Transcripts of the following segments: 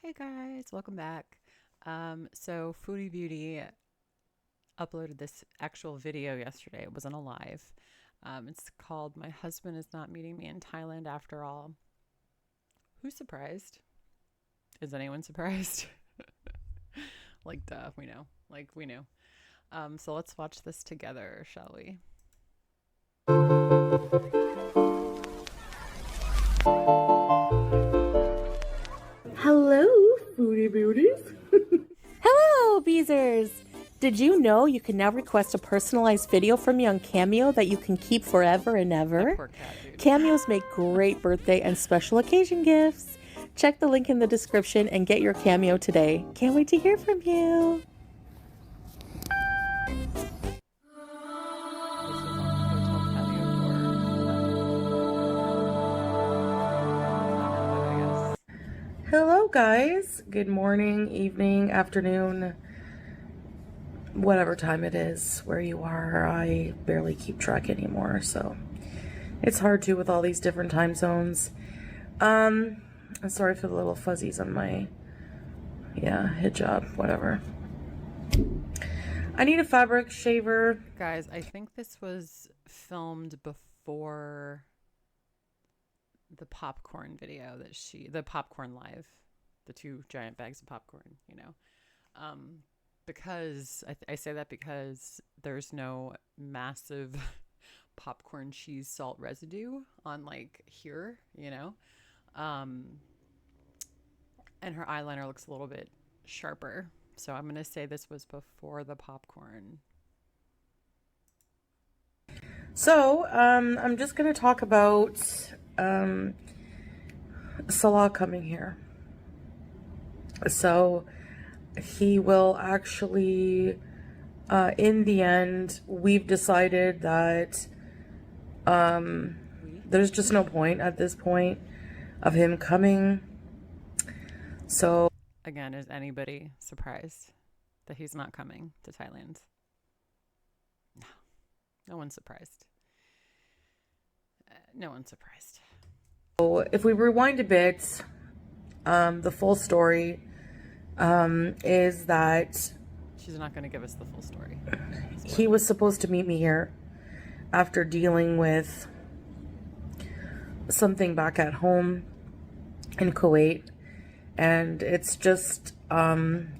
Hey guys, welcome back. So Foodie Beauty uploaded this actual video yesterday. It wasn't a live. It's called "My Husband Is Not Meeting Me in Thailand After All." Who's surprised? Is anyone surprised? Like, duh, we know. Like, we knew. So let's watch this together, shall we? Hello, Foodie Beauties. Hello, Beezers. Did you know you can now request a personalized video from me on Cameo that you can keep forever and That ever? poor cat, dude. Cameos make great birthday and special occasion gifts. Check the link in the description and get your Cameo today. Can't wait to hear from you. This was on the hotel patio door. Hello, guys. Good morning, evening, afternoon, whatever time it is where you are. I barely keep track anymore, so it's hard to with all these different time zones. I'm sorry for the little fuzzies on my, hijab, whatever. I need a fabric shaver. Guys, I think this was filmed before the popcorn video the popcorn live, the two giant bags of popcorn, because I say that because there's no massive popcorn cheese salt residue on like here, and her eyeliner looks a little bit sharper. So I'm going to say this was before the popcorn. So, I'm just going to talk about Salah coming here. So, he will actually, in the end, we've decided that there's just no point at this point of him coming. So, Again, is anybody surprised that he's not coming to Thailand? No, no one's surprised. No one's surprised. So if we rewind a bit, the full story is that She's not going to give us the full story. he was supposed to meet me here after dealing with something back at home in Kuwait, and it's just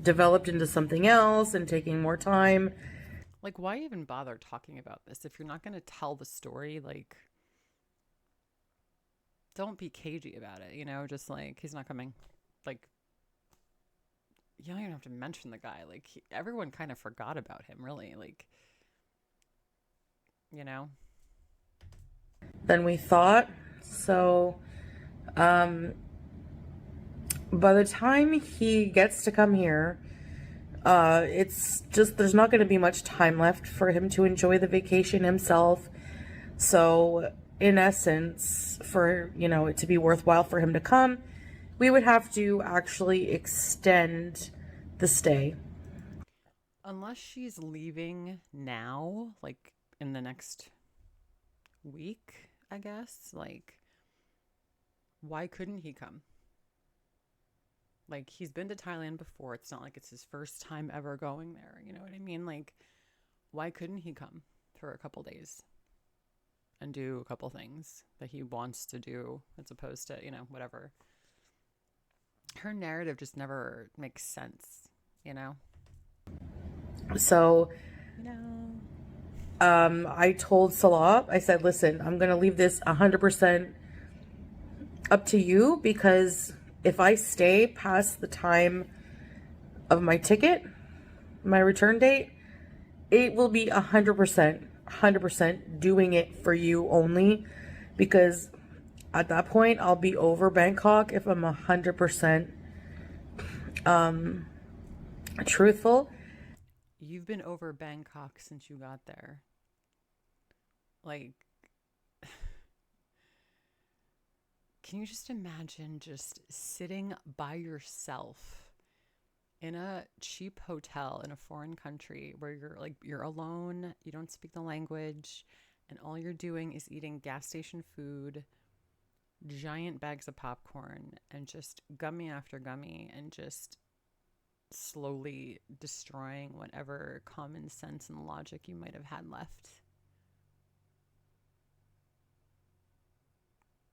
developed into something else and taking more time. Like, why even bother talking about this if you're not going to tell the story? Like, don't be cagey about it, just like, he's not coming. Like, you don't even have to mention the guy. Like, everyone kind of forgot about him, really. Like, Than we thought. So by the time he gets to come here, it's just there's not going to be much time left for him to enjoy the vacation himself. So in essence, for it to be worthwhile for him to come, we would have to actually extend the stay. Unless she's leaving now, like in the next week, I guess. Like, why couldn't he come? Like, he's been to Thailand before. It's not like it's his first time ever going there. You know what I mean? Like, why couldn't he come for a couple days and do a couple things that he wants to do as opposed to, whatever? Her narrative just never makes sense, So I told Salah, I said, listen, I'm going to leave this 100% up to you, because if I stay past the time of my ticket, my return date, it will be 100% doing it for you only, because at that point I'll be over Bangkok if I'm 100% truthful. You've been over Bangkok since you got there. Like, can you just imagine just sitting by yourself in a cheap hotel in a foreign country where you're alone, you don't speak the language, and all you're doing is eating gas station food, giant bags of popcorn and just gummy after gummy and just slowly destroying whatever common sense and logic you might have had left.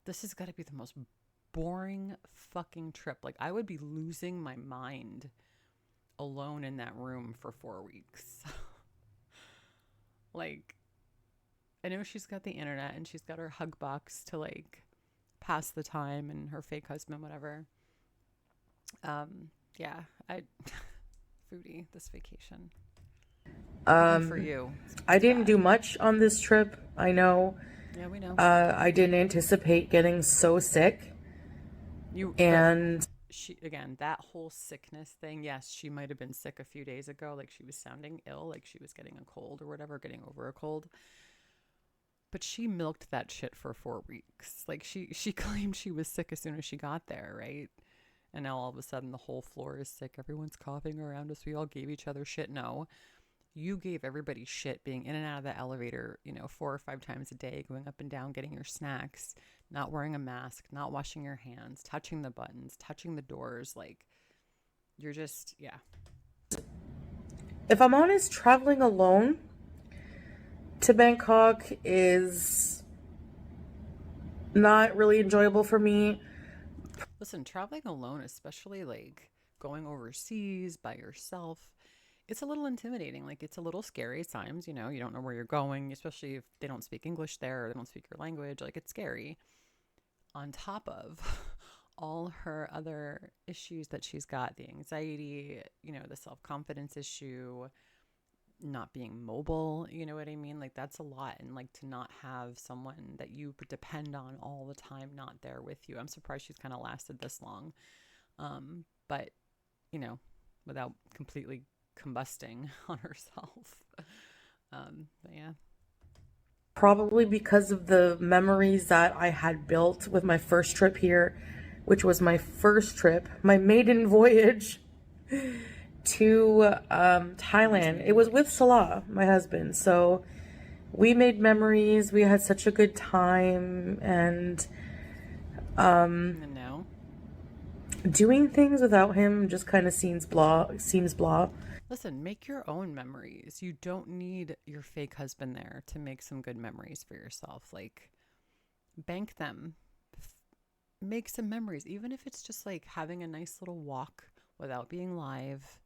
This has got to be the most boring fucking trip. Like, I would be losing my mind alone in that room for 4 weeks. Like, I know she's got the internet and she's got her hug box to like pass the time and her fake husband, whatever. Yeah, I Foodie, this vacation. Even for you. I didn't do much on this trip. I know. Yeah, we know. I didn't anticipate getting so sick. And she, again, that whole sickness thing, yes, she might have been sick a few days ago, like she was sounding ill, like she was getting a cold or whatever, getting over a cold. But she milked that shit for 4 weeks. Like she claimed she was sick as soon as she got there, right? And now all of a sudden the whole floor is sick. Everyone's coughing around us. We all gave each other shit. No, you gave everybody shit being in and out of the elevator, 4 or 5 times a day, going up and down, getting your snacks, not wearing a mask, not washing your hands, touching the buttons, touching the doors. Like, you're just, yeah. If I'm honest, traveling alone to Bangkok is not really enjoyable for me. Listen, traveling alone, especially like going overseas by yourself, it's a little intimidating. Like, it's a little scary at times, you don't know where you're going, especially if they don't speak English there or they don't speak your language. Like, it's scary. On top of all her other issues that she's got, the anxiety, the self-confidence issue, not being mobile, you know what I mean? Like, that's a lot. And like, to not have someone that you depend on all the time not there with you. I'm surprised she's kind of lasted this long. But without completely combusting on herself. But yeah. Probably because of the memories that I had built with my first trip here, which was my first trip, my maiden voyage to Thailand. It was with Salah, my husband. So we made memories. We had such a good time, and now doing things without him just kind of seems blah. Listen, make your own memories. You don't need your fake husband there to make some good memories for yourself. Like, bank them. Make some memories, even if it's just like having a nice little walk without being live,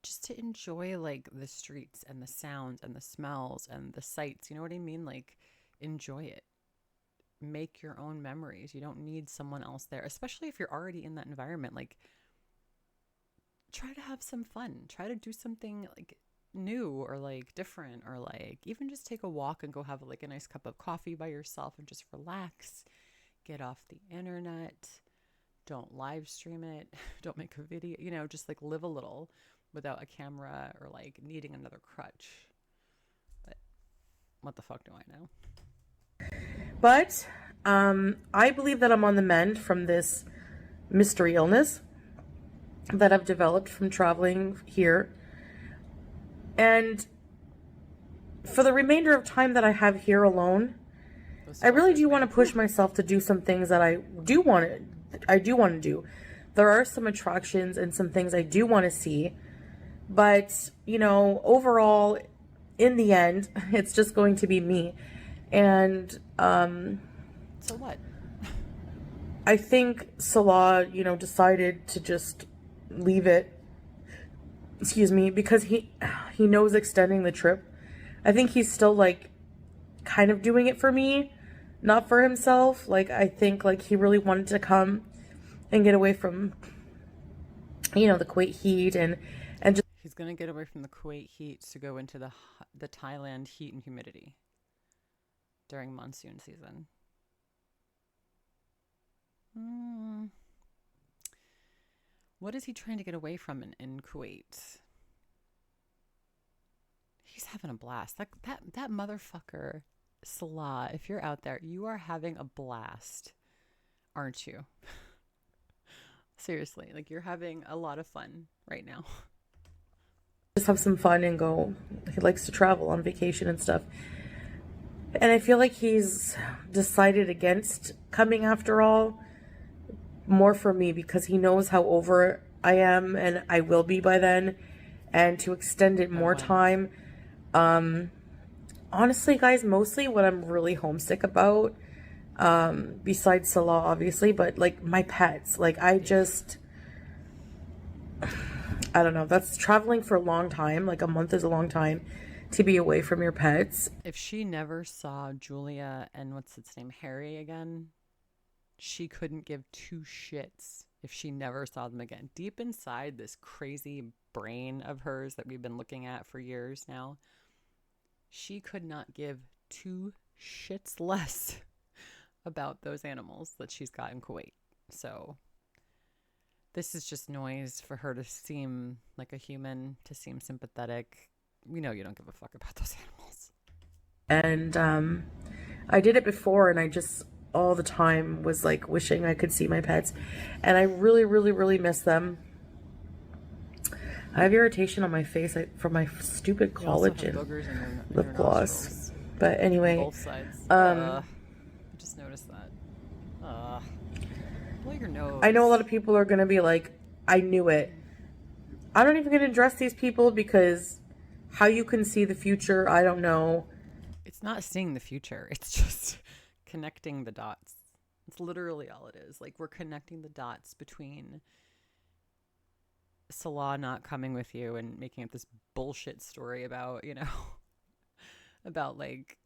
just to enjoy like the streets and the sounds and the smells and the sights. You know what I mean? Like, enjoy it. Make your own memories. You don't need someone else there, especially if you're already in that environment. Like, try to have some fun. Try to do something like new or like different, or like even just take a walk and go have like a nice cup of coffee by yourself and just relax. Get off the internet. Don't live stream it. Don't make a video, just like live a little without a camera or like needing another crutch. But what the fuck do I know? But I believe that I'm on the mend from this mystery illness that I've developed from traveling here. And for the remainder of time that I have here alone, I really do want to push myself to do some things that I do want to do. There are some attractions and some things I do want to see, but overall, in the end, it's just going to be me. And so what? I think Salah, decided to just leave it. Excuse me, because he knows extending the trip. I think he's still like kind of doing it for me, not for himself. Like, I think like he really wanted to come and get away from the Kuwait heat and just he's gonna get away from the Kuwait heat to go into the Thailand heat and humidity during monsoon season. What is he trying to get away from in Kuwait? He's having a blast. That motherfucker, Salah, if you're out there, you are having a blast, aren't you? Seriously, like, you're having a lot of fun right now. Just have some fun and go. He likes to travel on vacation and stuff. And I feel like he's decided against coming after all, more for me because he knows how over I am and I will be by then, and to extend it more time. Honestly, guys, mostly what I'm really homesick about, besides Salah, obviously, but like my pets. Like, I don't know. That's traveling for a long time. Like, a month is a long time to be away from your pets. If she never saw Julia and what's its name, Harry again, she couldn't give two shits if she never saw them again. Deep inside this crazy brain of hers that we've been looking at for years now, she could not give two shits less about those animals that she's got in Kuwait. So this is just noise for her to seem like a human, to seem sympathetic. We know you don't give a fuck about those animals. And I did it before, and I just all the time was like wishing I could see my pets, and I really, really, really miss them. I have irritation on my face from my stupid collagen lip gloss. But anyway, both sides. I just noticed that. Blow your nose. I know a lot of people are gonna be like, I knew it. I'm not even gonna address these people because how you can see the future, I don't know. It's not seeing the future. It's just connecting the dots. It's literally all it is. Like, we're connecting the dots between Salah not coming with you and making up this bullshit story about, about like,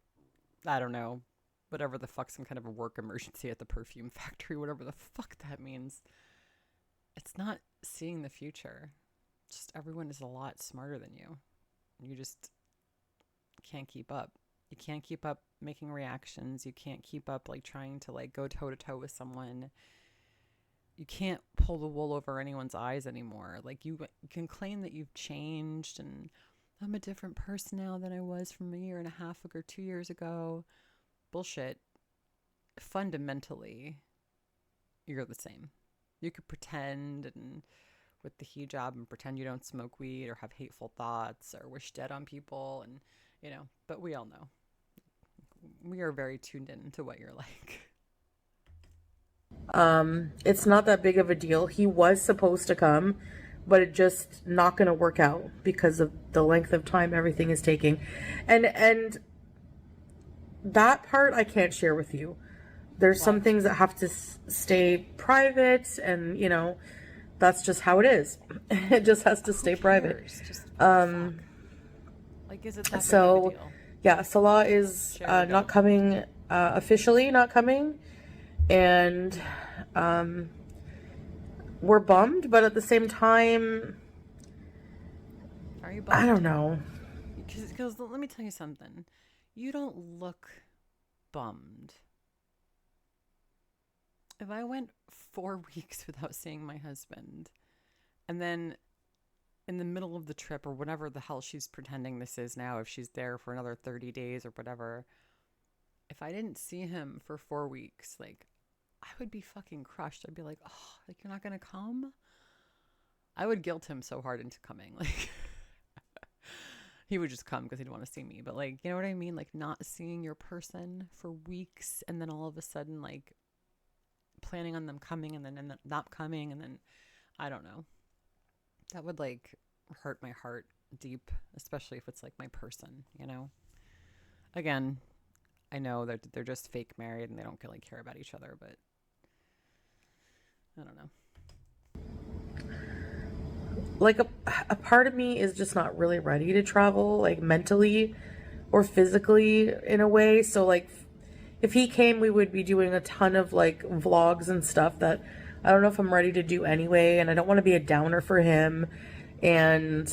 I don't know, whatever the fuck, some kind of a work emergency at the perfume factory, whatever the fuck that means. It's not seeing the future. Just everyone is a lot smarter than you. You just can't keep up. You can't keep up making reactions. You can't keep up like trying to like go toe to toe with someone. You can't pull the wool over anyone's eyes anymore. Like, you can claim that you've changed and I'm a different person now than I was from a year and a half ago, 2 years ago. Bullshit. Fundamentally, you're the same. You could pretend and with the hijab and pretend you don't smoke weed or have hateful thoughts or wish dead on people, and but we all know we are very tuned in to what you're like. It's not that big of a deal. He was supposed to come, but it just not going to work out because of the length of time everything is taking. And that part I can't share with you. There's some things that have to stay private, and that's just how it is. It just has to stay private. Just like, is it that big of a deal? Yeah, Salah is not coming, officially not coming, and we're bummed, but at the same time, are you bummed? I don't know. Because let me tell you something. You don't look bummed. If I went 4 weeks without seeing my husband, and then in the middle of the trip or whatever the hell she's pretending this is now, if she's there for another 30 days or whatever, if I didn't see him for 4 weeks, like, I would be fucking crushed. I'd be like, oh, like, you're not going to come? I would guilt him so hard into coming. Like, he would just come because he'd want to see me. But, like, you know what I mean? Like, not seeing your person for weeks and then all of a sudden, like, planning on them coming and then not coming, and then I don't know. That would like hurt my heart deep, especially if it's like my person, Again, I know that they're just fake married and they don't really care about each other, but I don't know. Like, a part of me is just not really ready to travel, like mentally or physically in a way. So like, if he came, we would be doing a ton of like vlogs and stuff that I don't know if I'm ready to do anyway, and I don't want to be a downer for him. And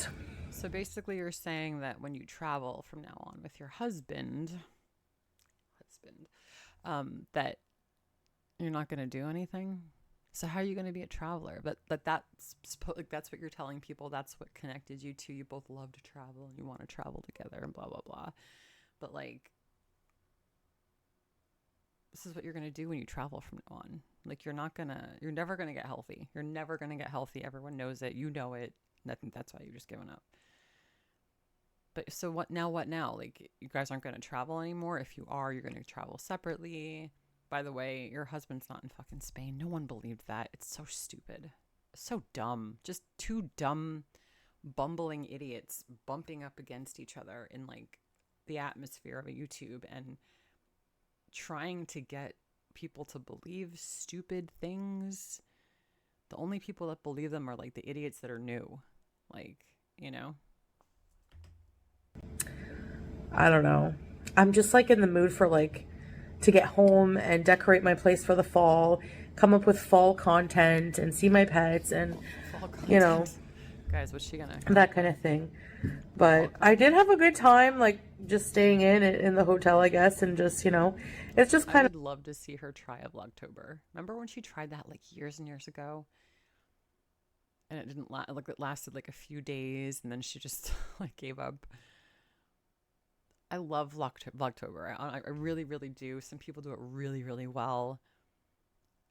so basically you're saying that when you travel from now on with your husband, that you're not going to do anything. So how are you going to be a traveler? But that's what you're telling people. That's what connected you two. You both love to travel and you want to travel together and blah, blah, blah. But like, this is what you're going to do when you travel from now on. Like, you're never going to get healthy. You're never going to get healthy. Everyone knows it. You know it. And I think that's why you've just given up. But so what now? What now? Like, you guys aren't going to travel anymore? If you are, you're going to travel separately. By the way, your husband's not in fucking Spain. No one believed that. It's so stupid. So dumb. Just two dumb, bumbling idiots bumping up against each other in like the atmosphere of a YouTube and trying to get people to believe stupid things. The only people that believe them are like the idiots that are new. Like, you know? I don't know. I'm just like in the mood for like to get home and decorate my place for the fall, come up with fall content and see my pets and, Fall you know, content. Guys, what's she gonna that kind of thing. But I did have a good time, like just staying in the hotel, I guess, and just, you know, it's just I kind of, would love to see her try a Vlogtober. Remember when she tried that like years and years ago? And it didn't last, like it lasted like a few days and then she just like gave up. I love Vlogtober. I really, really do. Some people do it really, really well.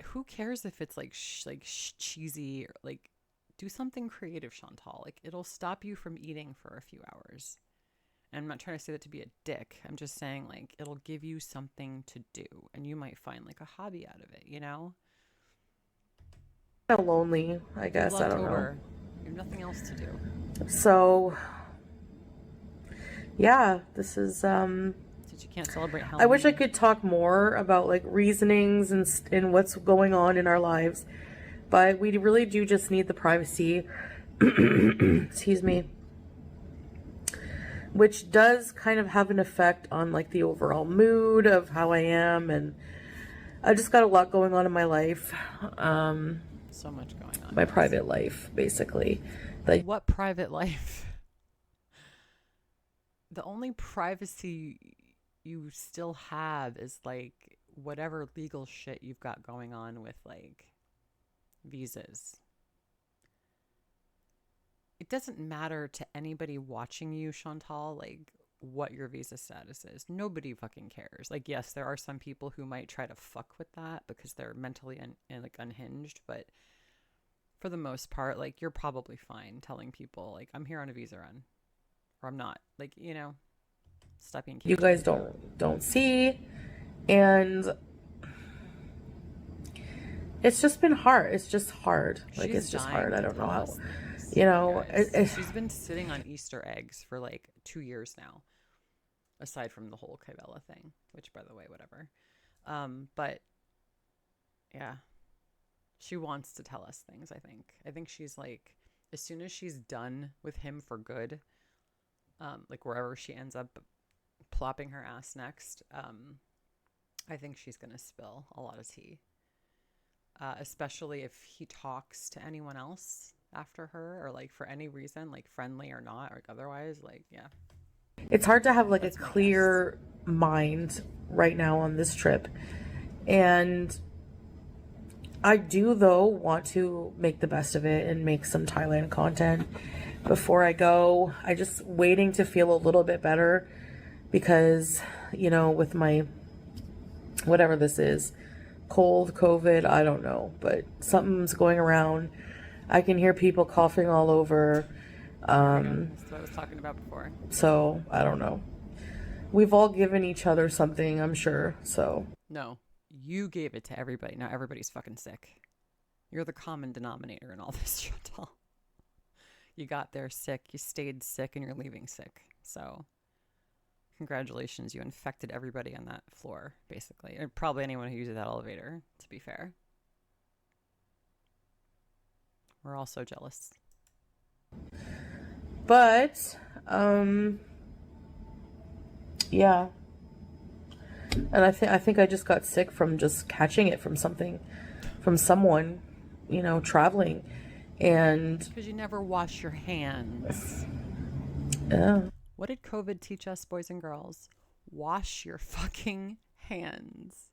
Who cares if it's like cheesy or like do something creative, Chantal. Like it'll stop you from eating for a few hours. And I'm not trying to say that to be a dick. I'm just saying like it'll give you something to do and you might find like a hobby out of it, you know? lonely, I Do guess. I don't know. Vlogtober. You have nothing else to do. So, yeah, this is Since you can't celebrate I wish I Halloween. could talk more about like reasonings and what's going on in our lives, but we really do just need the privacy. Excuse me. Which does kind of have an effect on like the overall mood of how I am, and I just got a lot going on in my life. So much going on. My private life, basically. Like, What private life? The only privacy you still have is like whatever legal shit you've got going on with like visas. It doesn't matter to anybody watching you, Chantal, like what your visa status is. Nobody fucking cares. Like, yes, there are some people who might try to fuck with that because they're mentally like unhinged, but for the most part, like you're probably fine telling people like I'm here on a visa run or I'm not. Like, you know, stop being you cagey. guys don't see, and it's just been hard. It's just hard. Like, She's it's just hard. dying I to don't know tell how, us things, you you know, guys. She's been sitting on Easter eggs for like 2 years now, aside from the whole Kybella thing, which, by the way, whatever. But yeah, she wants to tell us things. I think she's like, as soon as she's done with him for good, like wherever she ends up plopping her ass next, I think she's gonna spill a lot of tea. Especially if he talks to anyone else after her or like for any reason, like friendly or not, or otherwise, like, yeah. it's hard to have like a That's my guess. clear mind right now on this trip. And I do, though, want to make the best of it and make some Thailand content before I go. I just waiting to feel a little bit better because, you know, with my whatever this is, cold, COVID, I don't know, but something's going around. I can hear people coughing all over. Here we go. That's what I was talking about before. So I don't know. We've all given each other something, I'm sure. So No, you gave it to everybody. Now everybody's fucking sick. You're the common denominator in all this, Chantal. You got there sick, you stayed sick, and you're leaving sick. So congratulations, you infected everybody on that floor, basically. And probably anyone who uses that elevator, to be fair. We're all so jealous. but yeah. And I think I just got sick from just catching it from something, from someone, you know, traveling. And Because you never wash your hands. yeah, What did COVID teach us, boys and girls? Wash your fucking hands.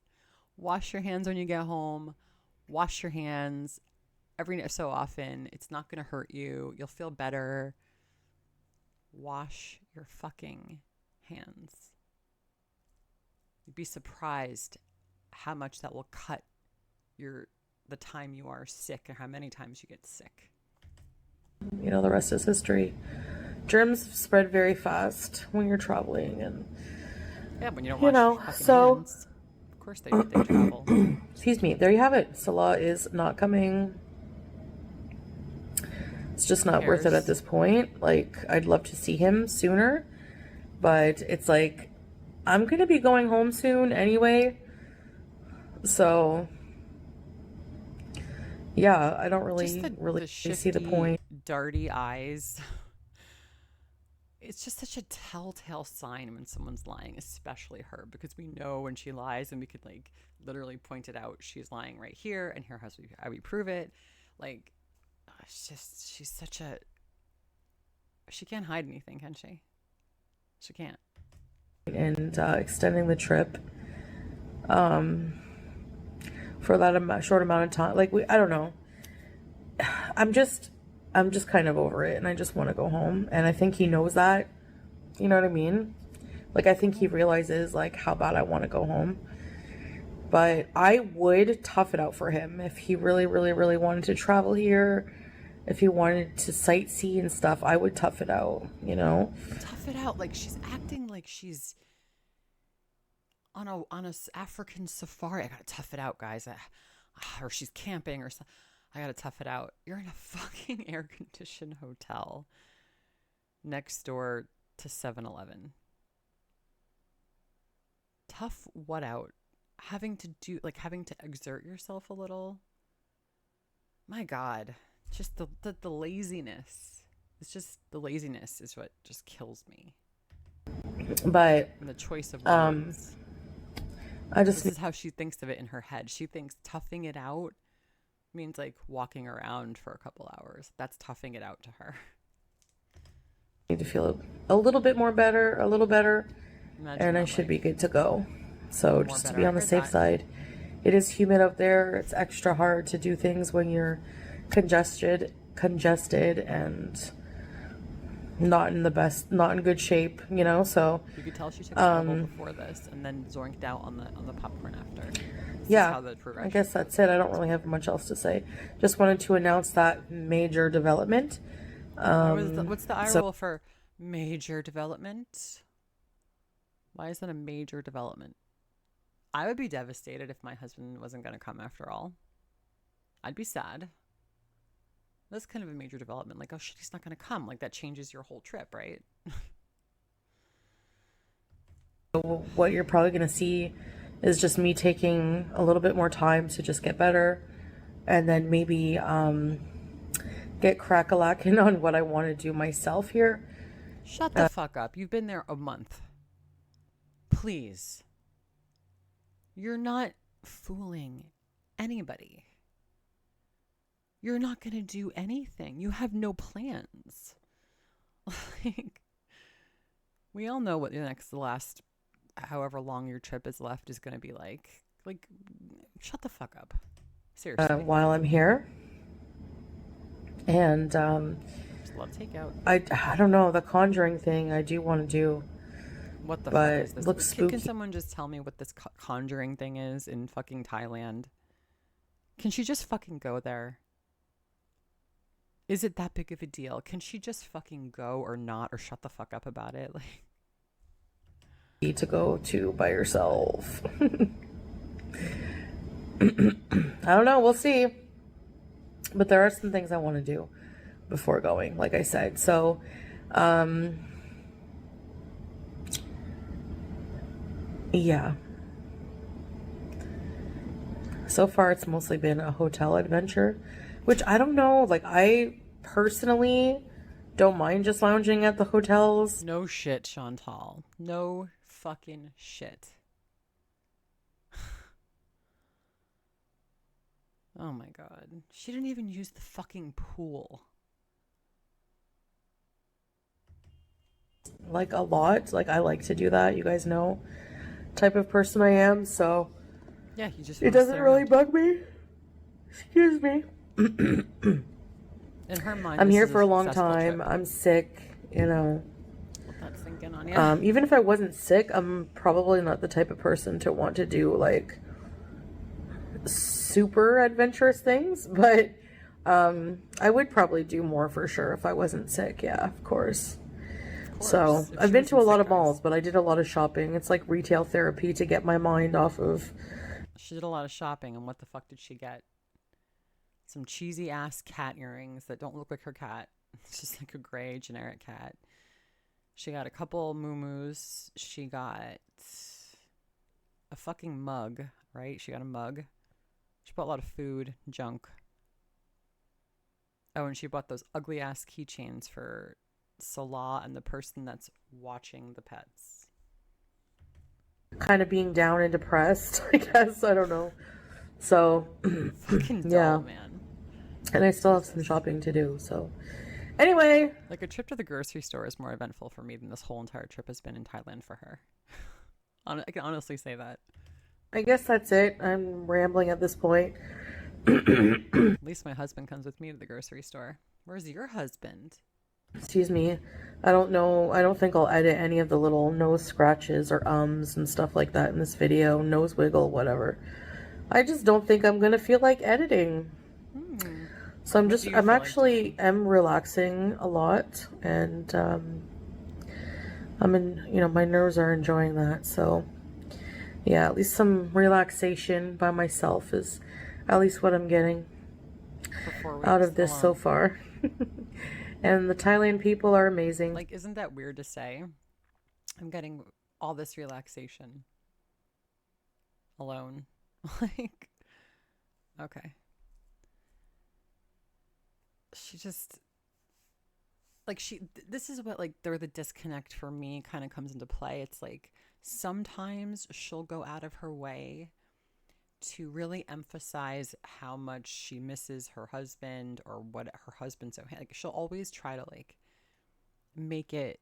Wash your hands when you get home. Wash your hands every so often. It's not going to hurt you. You'll feel better. Wash your fucking hands. You'd be surprised how much that will cut the time you are sick or how many times you get sick. you know, the rest is history. germs spread very fast when you're traveling, and Yeah, when you don't you wash your know, fucking so hands. Of course they travel. excuse me, there you have it. Salah is not coming. It's just Who not worth it at cares? this point. Like, I'd love to see him sooner, but it's like, I'm gonna be going home soon anyway. So, yeah, I don't Just really the see the shifty, point. darty eyes. It's just such a telltale sign when someone's lying, especially her, because we know when she lies and we could like literally point it out. She's lying right here, and here how we prove it. Like, it's just, she's such a, she can't hide anything, can she? She can't. And extending the trip for that short amount of time. Like, I don't know. I'm just kind of over it, and I just want to go home. And I think he knows that. You know what I mean? Like, I think he realizes like how bad I want to go home. But I would tough it out for him if he really, really, really wanted to travel here. If he wanted to sightsee and stuff, I would tough it out, you know? Tough it out. Like, she's acting like she's on a African safari. I gotta tough it out, guys. Or she's camping or something. I gotta tough it out. You're in a fucking air-conditioned hotel next door to 7-Eleven. Tough what out? Having to exert yourself a little. My God, just the laziness. It's just the laziness is what just kills me. But And the choice of words. This is how she thinks of it in her head. She thinks toughing it out means like walking around for a couple hours. That's toughing it out to her. need to feel a little bit more better, a little better, Imagine and I that, should like, be good to go. So more just to better. be I on the heard safe that. side. It is humid up there. It's extra hard to do things when you're congested and not in good shape, you know. So You could tell she took Scrabble before this and then zoinked out on the popcorn after. This yeah, is how the progression I guess that's it. I don't really have much else to say. Just wanted to announce that major development. What's the eye so roll for major development? Why is that a major development? I would be devastated if my husband wasn't going to come after all. I'd be sad. That's kind of a major development. Like, oh shit, he's not going to come. Like, that changes your whole trip, right? what you're probably going to see is just me taking a little bit more time to just get better, and then maybe get crack-a-lacking on what I want to do myself here. Shut the fuck up. You've been there a month. Please. You're not fooling anybody. You're not going to do anything. You have no plans. Like, we all know what the last however long your trip is left is going to be like. Like, shut the fuck up. Seriously. While I'm here. And Just love takeout. I don't know, the Conjuring thing I do want to do. What the But fuck is this? looks spooky. Can someone just tell me what this Conjuring thing is in fucking Thailand? Can she just fucking go there? Is it that big of a deal? Can she just fucking go or not, or shut the fuck up about it? Like, Need to go to by yourself. I don't know, we'll see. But there are some things I want to do before going, like I said. So yeah. So far it's mostly been a hotel adventure, which I don't know, like I personally don't mind just lounging at the hotels. no shit, Chantal. No fucking shit. Oh my God. She didn't even use the fucking pool. Like a lot. Like I like to do that. You guys know type of person I am, so Yeah, you just it doesn't really bug me. Excuse me. In her mind, I'm this here is for a long successful time. trip. I'm sick, you know. That's thinking on you. Even if I wasn't sick, I'm probably not the type of person to want to do like super adventurous things, but I would probably do more for sure if I wasn't sick. Yeah, of course. So If I've she been was to in a lot sick, of guys. malls, but I did a lot of shopping. It's like retail therapy to get my mind off of. She did a lot of shopping, and what the fuck did she get? Some cheesy ass cat earrings that don't look like her cat. It's just like a gray generic cat. She got a couple moo-moos. She got a fucking mug, right? She got a mug. She bought a lot of food, junk. Oh, and she bought those ugly ass keychains for Salah and the person that's watching the pets. Kind of being down and depressed, I guess. I don't know. So, Fucking yeah. dull, man. And I still have some shopping to do. So, anyway. Like, a trip to the grocery store is more eventful for me than this whole entire trip has been in Thailand for her. I can honestly say that. I guess that's it. I'm rambling at this point. At least my husband comes with me to the grocery store. Where's your husband? Excuse me. I don't know. I don't think I'll edit any of the little nose scratches or ums and stuff like that in this video. Nose wiggle, whatever. I just don't think I'm going to feel like editing. So I'm actually relaxing a lot, and my nerves are enjoying that. So yeah, at least some relaxation by myself is at least what I'm getting out of this so far. And the Thailand people are amazing. Like, isn't that weird to say? I'm getting all this relaxation alone. Like, okay. She just, like, this is what, like, the disconnect for me kind of comes into play. It's like, sometimes she'll go out of her way to really emphasize how much she misses her husband or what her husband's so, like, she'll always try to, like, make it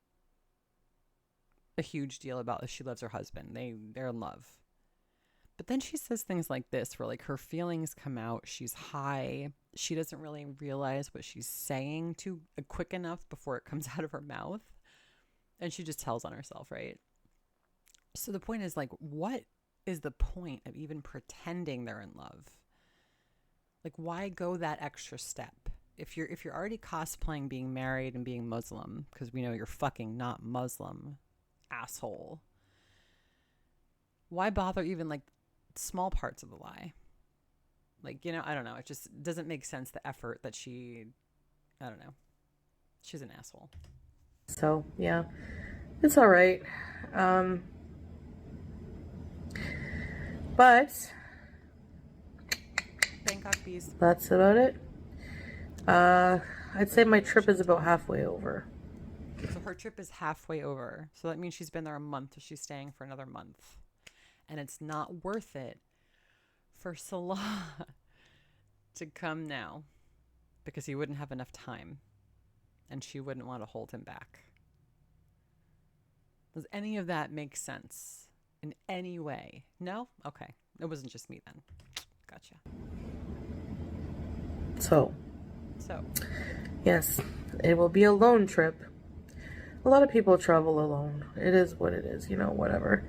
a huge deal about if she loves her husband. They're in love. But then she says things like this where, like, her feelings come out, she's high, she doesn't really realize what she's saying too quick enough before it comes out of her mouth, and she just tells on herself, right? So the point is, like, what is the point of even pretending they're in love? Like, why go that extra step? If you're already cosplaying being married and being Muslim, because we know you're fucking not Muslim, asshole, why bother even, like, small parts of the lie? Like, I don't know. It just doesn't make sense, the effort that I don't know. She's an asshole. So, yeah. It's all right. But Bangkok bees. That's about it. I'd say my trip is about halfway over. So her trip is halfway over. So that means she's been there a month. So she's staying for another month. And it's not worth it for Salah to come now because he wouldn't have enough time and she wouldn't want to hold him back. Does any of that make sense in any way? No? Okay. It wasn't just me then. Gotcha. So, yes, it will be a lone trip. A lot of people travel alone. It is what it is, whatever.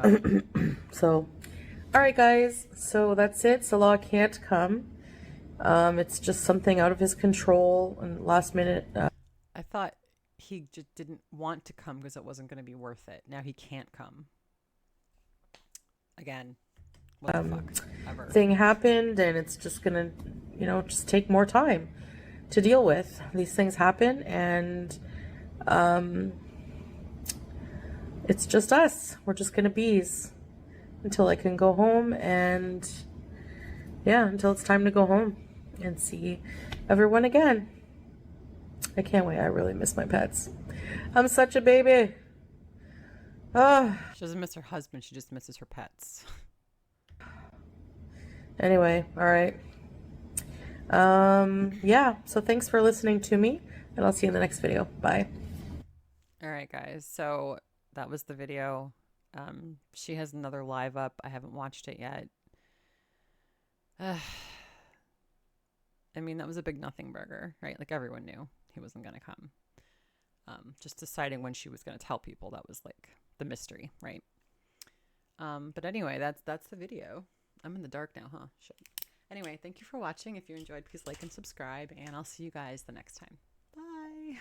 Oh my God. So, all right, guys. So that's it. Salah can't come. It's just something out of his control and last minute. I thought he just didn't want to come because it wasn't going to be worth it. Now he can't come. Again, what the fuck ever. Thing happened, and it's just gonna, just take more time to deal with. These things happen, and it's just us. We're just gonna bees until I can go home, and yeah, until it's time to go home and see everyone again. I can't wait. I really miss my pets. I'm such a baby. Oh. She doesn't miss her husband. She just misses her pets. Anyway, all right. Yeah, so thanks for listening to me, and I'll see you in the next video. Bye. All right, guys. So that was the video. She has another live up. I haven't watched it yet. I mean, that was a big nothing burger, right? Like, everyone knew he wasn't going to come. Just deciding when she was going to tell people, that was like the mystery, right? But anyway, that's the video. I'm in the dark now, huh? Shit. Anyway, thank you for watching. If you enjoyed, please like and subscribe, and I'll see you guys the next time. Bye.